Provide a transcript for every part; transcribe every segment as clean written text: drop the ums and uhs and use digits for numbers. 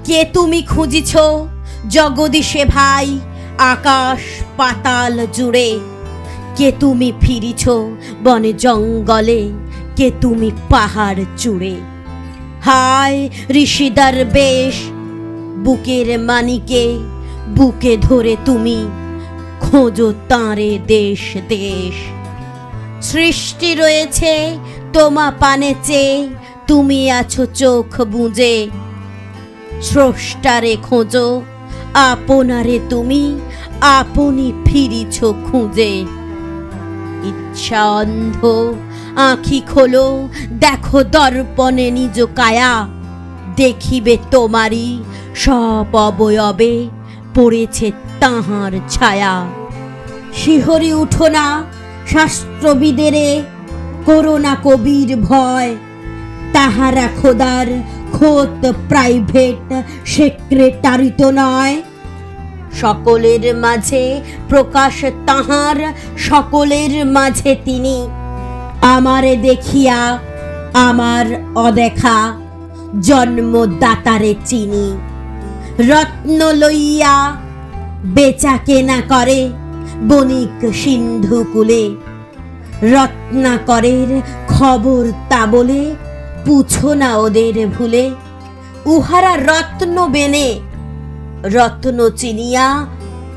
কে তুমি খুঁজিছ জগদীশে ভাই আকাশ পাতাল জুড়ে? কে তুমি ফিরিছ বনে জঙ্গলে? কে তুমি পাহাড় চূড়ে? হায় ঋষিদার বেশ বুকের মানিকে বুকে ধরে তুমি খোঁজো তাঁরে দেশ দেশ। সৃষ্টি রয়েছে তোমা পানে চেয়ে, তুমি আছো চোখ বুঁজে। স্রষ্টারে খোঁজো আপনারে তুমি, আপনি ফিরিছ খুঁজে। ইচ্ছা অন্ধ আঁখি খোলো, দেখো দর্পণে নিজ কায়া। দেখিবে তোমারই সব অবয়বে পড়েছে তাহার ছায়া। শিহরি উঠো না শাস্ত্রবিদেরে, করো না কবির ভয়। তাহারা খোদার খোদ প্রাইভেট সেক্রেটারি তো নয়। সকলের মাঝে প্রকাশ তাহার, সকলের মাঝে তিনি। আমারে দেখিয়া আমার অদেখা জন্মদাতারে চিনি। রত্ন লইয়া বেচা কেনা করে বণিক সিন্ধু কুলে। রত্নাকরের খবর তা বলে পুছো না ওদের ভুলে। উহারা রত্ন বেনে রত্ন চিনিয়া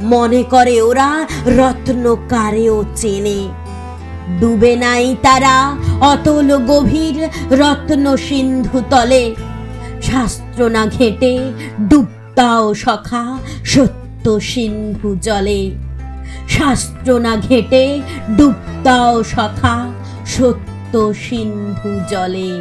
মনে করে ওরা রত্নকারেও চেনে। ডুবে নাই তারা অতল গভীর রত্ন সিন্ধু তলে। শাস্ত্র না ঘেঁটে ডুবতাও সখা সত্য সিন্ধু জলে। শাস্ত্র না ঘেঁটে ডুবতাও সখা সত্য সিন্ধু জলে।